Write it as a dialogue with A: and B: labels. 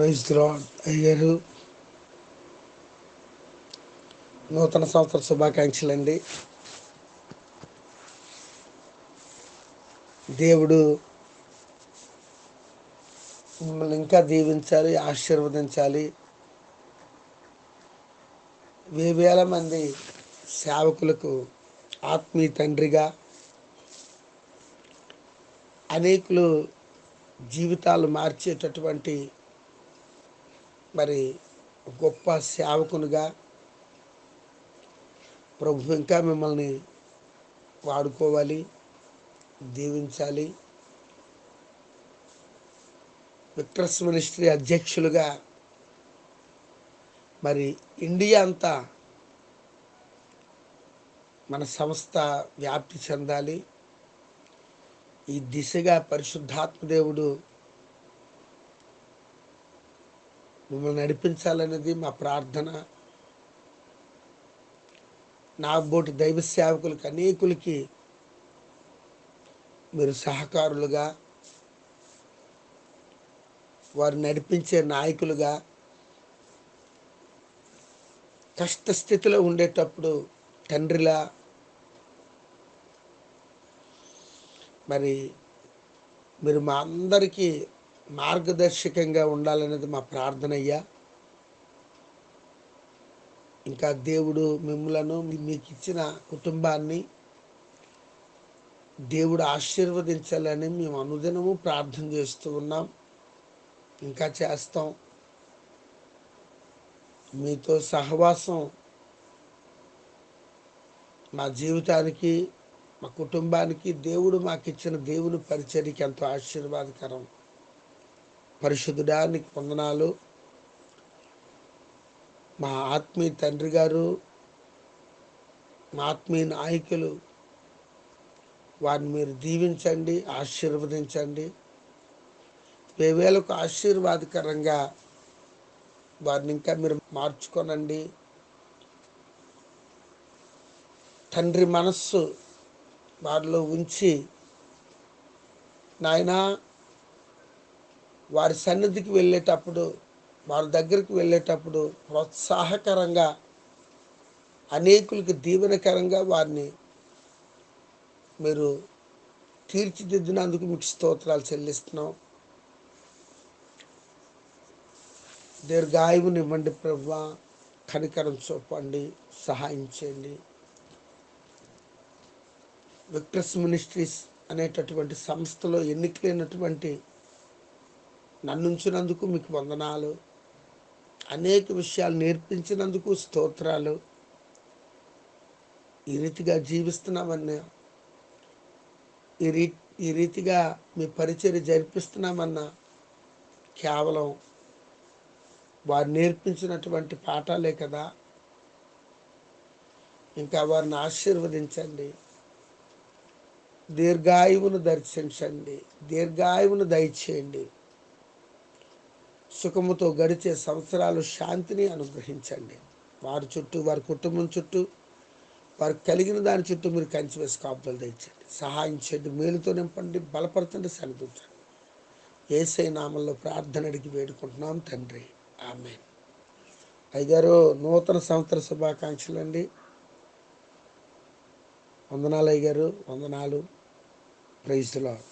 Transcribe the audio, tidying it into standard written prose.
A: Praise the lord అయ్యారు. నూతన సంవత్సర శుభాకాంక్షలండి. దేవుడు మిమ్మల్ని ఇంకా దీవించాలి, ఆశీర్వదించాలి. వేవేల మంది సేవకులకు ఆత్మీయ తండ్రిగా, అనేకులు జీవితాలు మార్చేటటువంటి మరి గొప్ప సేవకునిగా ప్రభు ఇంకా మిమ్మల్ని వాడుకోవాలి, దీవించాలి. విక్టర్స్ మినిస్ట్రీ అధ్యక్షులుగా మరి ఇండియా అంతా మన సంస్థ వ్యాప్తి చెందాలి. ఈ దిశగా పరిశుద్ధాత్మ దేవుడు మిమ్మల్ని నడిపించాలనేది మా ప్రార్థన. నా బోటి దైవ సేవకులకి అనేకులకి మీరు సహకారులుగా, వారు నడిపించే నాయకులుగా, కష్టస్థితిలో ఉండేటప్పుడు తండ్రిలా మరి మీరు మా అందరికీ మార్గదర్శకంగా ఉండాలనేది మా ప్రార్థన అయ్యా. ఇంకా దేవుడు మిమ్మలను మీకు ఇచ్చిన కుటుంబాన్ని దేవుడు ఆశీర్వదించాలని మేము అనుదినము ప్రార్థన చేస్తూ ఉన్నాం, ఇంకా చేస్తాం. మీతో సహవాసం మా జీవితానికి, మా కుటుంబానికి, దేవుడు మాకు ఇచ్చిన దేవుని పరిచర్యకి ఎంతో ఆశీర్వాదకరం. పరిశుద్ధుడా నీకు వందనాలు. మా ఆత్మీయ తండ్రి గారు, మా ఆత్మీయ నాయకులు, వారిని మీరు దీవించండి, ఆశీర్వదించండి. వేవేలకు ఆశీర్వాదకరంగా వారిని ఇంకా మీరు మార్చుకోనండి. తండ్రి మనస్సు వారిలో ఉంచి నాయనా వారి సన్నిధికి వెళ్ళేటప్పుడు, వారి దగ్గరికి వెళ్ళేటప్పుడు ప్రోత్సాహకరంగా, అనేకులకి దీవెనకరంగా వారిని మీరు తీర్చిదిద్దినందుకు మీకు స్తోత్రాలు చెల్లిస్తున్నాం. దీర్ఘాయువునివ్వండి ప్రభువా, కనికరం చూపండి, సహాయం చేయండి. విక్టర్స్ మినిస్ట్రీస్ అనేటటువంటి సంస్థలో ఎన్నికలైనటువంటి నన్నుంచినందుకు మీకు వందనాలు. అనేక విషయాలు నేర్పించినందుకు స్తోత్రాలు. ఈ రీతిగా జీవిస్తున్నామన్నా, ఈ రీతిగా మీ పరిచర్య జరిపిస్తున్నామన్నా కేవలం వారు నేర్పించినటువంటి పాఠాలే కదా. ఇంకా వారిని ఆశీర్వదించండి, దీర్ఘాయువును దర్శించండి, దీర్ఘాయువును దయచేయండి. సుఖముతో గడిచే సంవత్సరాలు శాంతిని అనుగ్రహించండి. వారి చుట్టూ, వారి కుటుంబం చుట్టూ, వారు కలిగిన దాని చుట్టూ మీరు కంచి వేసి కాపుదలు తెచ్చండి, సహాయం చేయండి, మేలుతో నింపండి, బలపరచండి, సరిదించండి. యేసయ్య నామంలో ప్రార్థన అడిగి వేడుకుంటున్నాం తండ్రి, ఆమేన్. అయ్యగారు నూతన సంవత్సర శుభాకాంక్షలు అండి. వందనాలు అయ్యగారు, వందనాలు. Praise the lord.